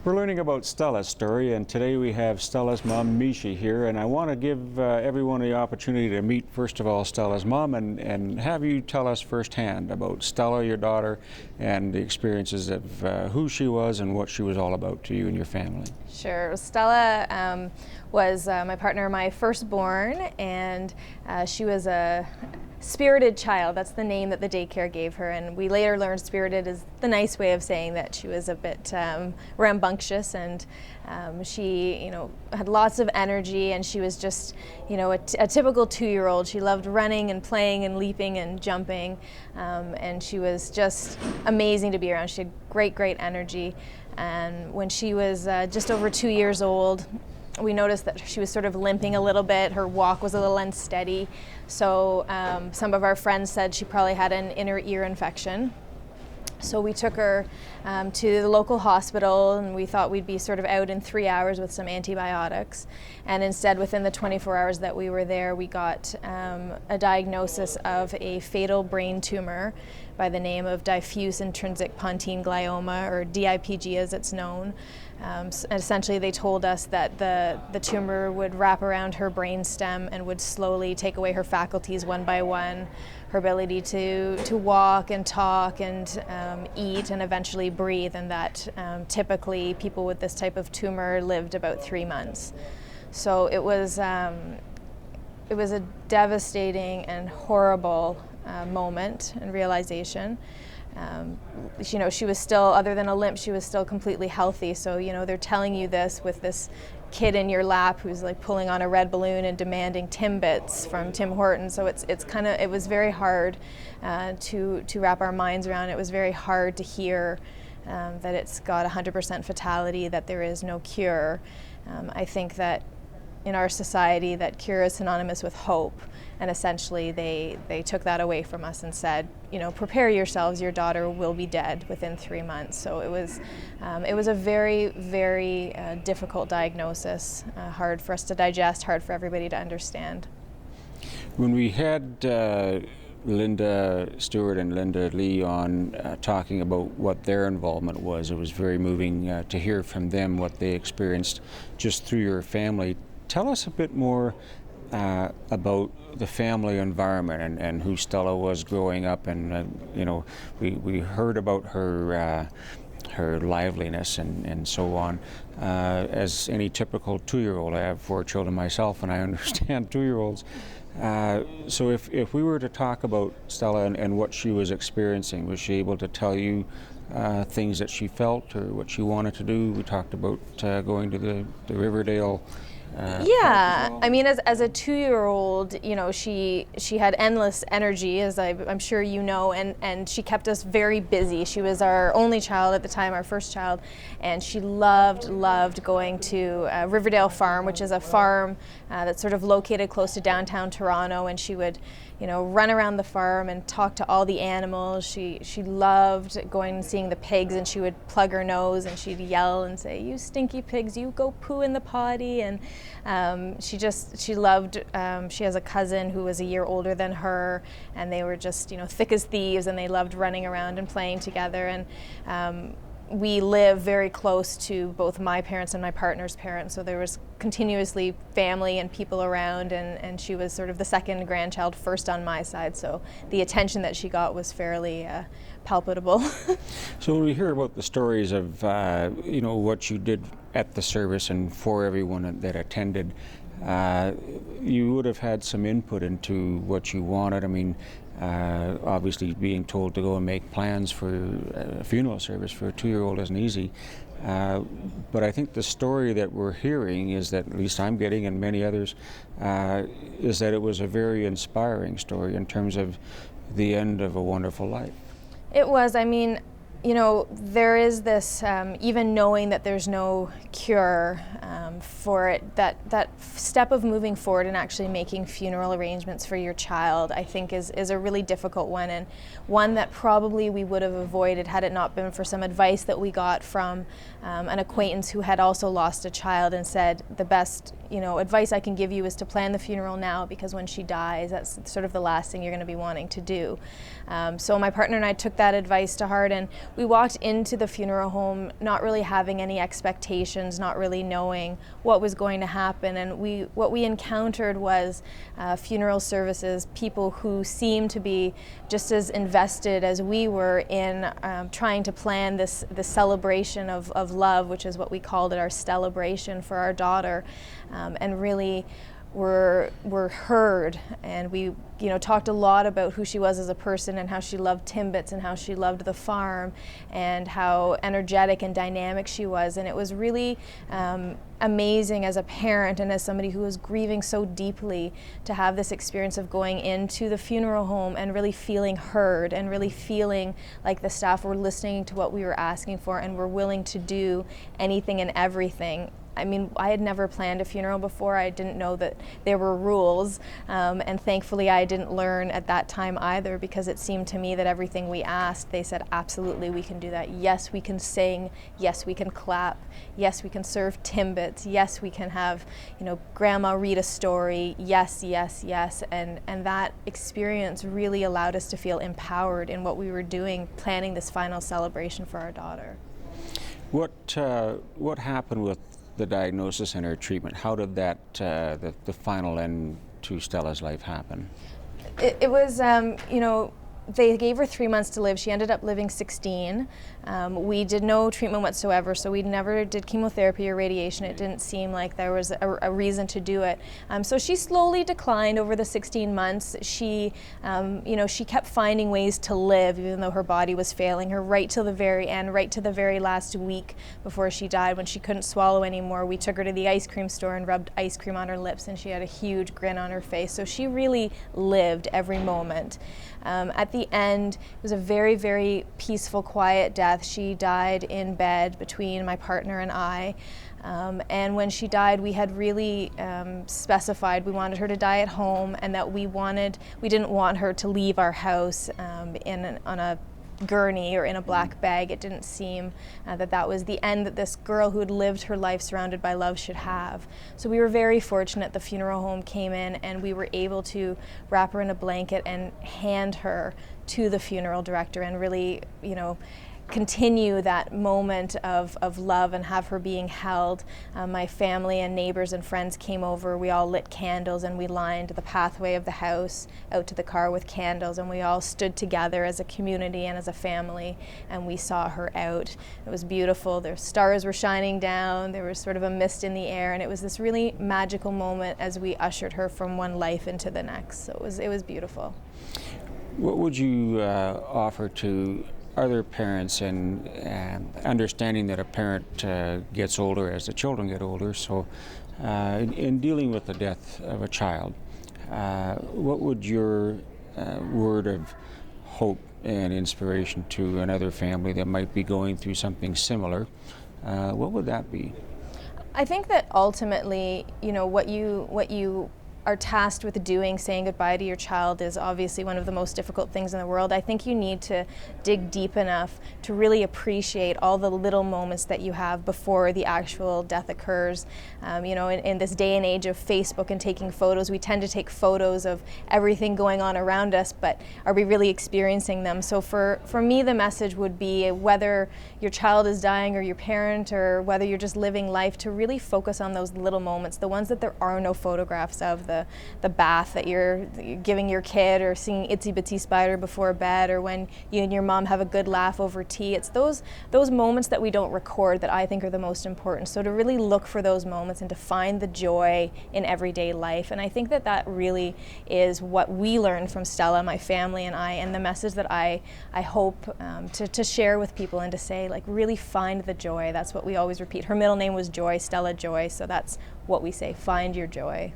We're learning about Stella's story, and today we have Stella's mom, Mishi, here, and I want to give everyone the opportunity to meet, first of all, Stella's mom, and have you tell us firsthand about Stella, your daughter, and the experiences of who she was and what she was all about to you and your family. Sure. Stella was my partner, my firstborn, and she was a spirited child. That's the name that the daycare gave her, and we later learned spirited is the nice way of saying that she was a bit rambunctious, and she, had lots of energy, and she was just, a typical 2-year-old. She loved running and playing and leaping and jumping, and she was just amazing to be around. She had great energy, and when she was just over 2 years old, we noticed that she was sort of limping a little bit. Her walk was a little unsteady. So some of our friends said she probably had an inner ear infection. So we took her to the local hospital, and we thought we'd be sort of out in 3 hours with some antibiotics. And instead, within the 24 hours that we were there, we got a diagnosis of a fatal brain tumor by the name of diffuse intrinsic pontine glioma, or DIPG as it's known. Essentially, they told us that the tumor would wrap around her brain stem and would slowly take away her faculties one by one, her ability to walk and talk and eat and eventually breathe, and that typically people with this type of tumor lived about 3 months. So it was a devastating and horrible moment and realization. She was still, other than a limp, she was still completely healthy. So, they're telling you this with this kid in your lap who's like pulling on a red balloon and demanding Timbits from Tim Hortons. So it was very hard to wrap our minds around. It was very hard to hear that it's got 100% fatality, that there is no cure. I think that in our society that cure is synonymous with hope, and essentially they took that away from us and said, prepare yourselves, your daughter will be dead within 3 months. So it was a very difficult diagnosis, hard for us to digest, hard for everybody to understand. When we had Linda Stewart and Linda Lee on talking about what their involvement was, it was very moving to hear from them what they experienced just through your family. Tell us a bit more about the family environment and who Stella was growing up, and we heard about her liveliness and so on. As any typical 2-year-old, I have 4 children myself, and I understand 2-year-olds. So if we were to talk about Stella and what she was experiencing, was she able to tell you things that she felt or what she wanted to do? We talked about going to the Riverdale. Yeah, I mean, as a 2-year-old, she had endless energy, as I'm sure you know, and she kept us very busy. She was our only child at the time, our first child, and she loved going to Riverdale Farm, which is a farm that's sort of located close to downtown Toronto, and she would run around the farm and talk to all the animals. She loved going and seeing the pigs, and she would plug her nose and she'd yell and say, "You stinky pigs, you go poo in the potty." And she loved, she has a cousin who was a year older than her, and they were just, thick as thieves, and they loved running around and playing together. And we live very close to both my parents and my partner's parents, so there was continuously family and people around, and she was sort of the second grandchild, first on my side, so the attention that she got was fairly palpable. So when we hear about the stories of what you did at the service and for everyone that attended, you would have had some input into what you wanted. I mean, obviously being told to go and make plans for a funeral service for a 2-year-old isn't easy. But I think the story that we're hearing is that, at least I'm getting, and many others, is that it was a very inspiring story in terms of the end of a wonderful life. It was. I mean, there is this, even knowing that there's no cure for it, that step of moving forward and actually making funeral arrangements for your child, I think is a really difficult one, and one that probably we would have avoided had it not been for some advice that we got from an acquaintance who had also lost a child, and said, the best advice I can give you is to plan the funeral now, because when she dies, that's sort of the last thing you're going to be wanting to do. So my partner and I took that advice to heart, and we walked into the funeral home not really having any expectations, not really knowing what was going to happen, and what we encountered was funeral services, people who seemed to be just as invested as we were in trying to plan this celebration of love, which is what we called it, our celebration for our daughter, and really were heard, and we talked a lot about who she was as a person and how she loved Timbits and how she loved the farm and how energetic and dynamic she was. And it was really amazing as a parent and as somebody who was grieving so deeply to have this experience of going into the funeral home and really feeling heard and really feeling like the staff were listening to what we were asking for and were willing to do anything and everything. I mean, I had never planned a funeral before. I didn't know that there were rules, and thankfully I didn't learn at that time either, because it seemed to me that everything we asked, they said, absolutely, we can do that. Yes, we can sing. Yes, we can clap. Yes, we can serve Timbits. Yes, we can have, Grandma read a story. Yes, yes, yes. And that experience really allowed us to feel empowered in what we were doing, planning this final celebration for our daughter. What happened with the diagnosis and her treatment? How did that, the final end to Stella's life happen? It was, they gave her 3 months to live. She ended up living 16. We did no treatment whatsoever, so we never did chemotherapy or radiation. It didn't seem like there was a reason to do it. So she slowly declined over the 16 months. She, she kept finding ways to live, even though her body was failing her, right till the very end, right to the very last week before she died, when she couldn't swallow anymore. We took her to the ice cream store and rubbed ice cream on her lips, and she had a huge grin on her face. So she really lived every moment. At the end, it was a very, very peaceful, quiet death. She died in bed between my partner and I. And when she died, we had really specified we wanted her to die at home, and that we didn't want her to leave our house on a gurney or in a black bag. It didn't seem that was the end that this girl who had lived her life surrounded by love should have. So we were very fortunate. The funeral home came in and we were able to wrap her in a blanket and hand her to the funeral director and really, continue that moment of love and have her being held. My family and neighbors and friends came over. We all lit candles and we lined the pathway of the house out to the car with candles, and we all stood together as a community and as a family, and we saw her out. It was beautiful. The stars were shining down. There was sort of a mist in the air, and it was this really magical moment as we ushered her from one life into the next. So it was beautiful. What would you offer to other parents, and understanding that a parent gets older as the children get older, so in dealing with the death of a child, what would your word of hope and inspiration to another family that might be going through something similar, what would that be? I think that ultimately, what you are tasked with doing, saying goodbye to your child, is obviously one of the most difficult things in the world. I think you need to dig deep enough to really appreciate all the little moments that you have before the actual death occurs. In this day and age of Facebook and taking photos, we tend to take photos of everything going on around us, but are we really experiencing them? So for me, the message would be, whether your child is dying or your parent, or whether you're just living life, to really focus on those little moments, the ones that there are no photographs of, the bath that you're giving your kid, or seeing Itsy Bitsy Spider before bed, or when you and your mom have a good laugh over tea. It's those moments that we don't record that I think are the most important. So to really look for those moments and to find the joy in everyday life. And I think that really is what we learned from Stella, my family and I, and the message that I hope to share with people, and to say, really find the joy. That's what we always repeat. Her middle name was Joy, Stella Joy, so that's what we say, find your joy.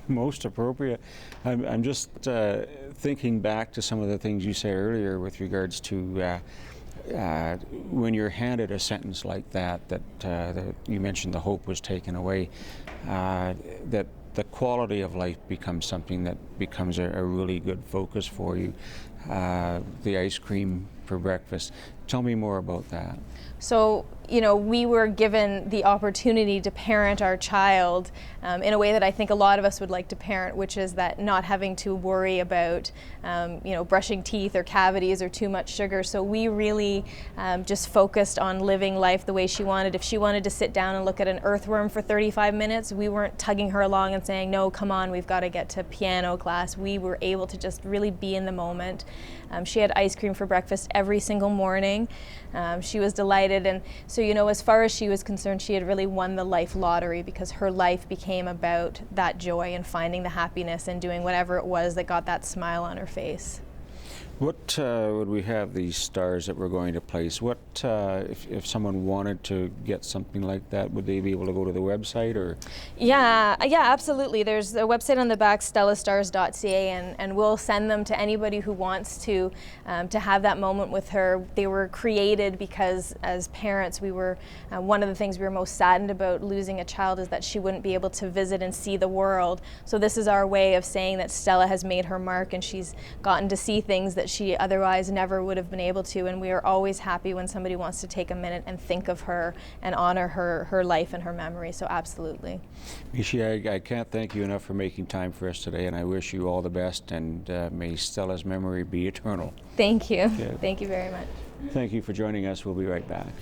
Most appropriate. I'm just thinking back to some of the things you said earlier with regards to when you're handed a sentence like that you mentioned the hope was taken away, that the quality of life becomes something that becomes a really good focus for you. The ice cream for breakfast. Tell me more about that. So, you know, we were given the opportunity to parent our child in a way that I think a lot of us would like to parent, which is that not having to worry about, you know, brushing teeth or cavities or too much sugar. So we really just focused on living life the way she wanted. If she wanted to sit down and look at an earthworm for 35 minutes, we weren't tugging her along and saying, no, come on, we've got to get to piano class. We were able to just really be in the moment. She had ice cream for breakfast every single morning. She was delighted, and so, you know, as far as she was concerned, she had really won the life lottery, because her life became about that joy and finding the happiness and doing whatever it was that got that smile on her face. What would we have these stars that we're going to place? What if someone wanted to get something like that, would they be able to go to the website, or? Yeah, absolutely. There's a website on the back, stellastars.ca, and we'll send them to anybody who wants to have that moment with her. They were created because, as parents, we were one of the things we were most saddened about losing a child is that she wouldn't be able to visit and see the world. So this is our way of saying that Stella has made her mark, and she's gotten to see things that she otherwise never would have been able to, and we are always happy when somebody wants to take a minute and think of her and honor her life and her memory. So absolutely. Mishi, I can't thank you enough for making time for us today, and I wish you all the best, and may Stella's memory be eternal. Thank you. Yeah. Thank you very much. Thank you for joining us. We'll be right back.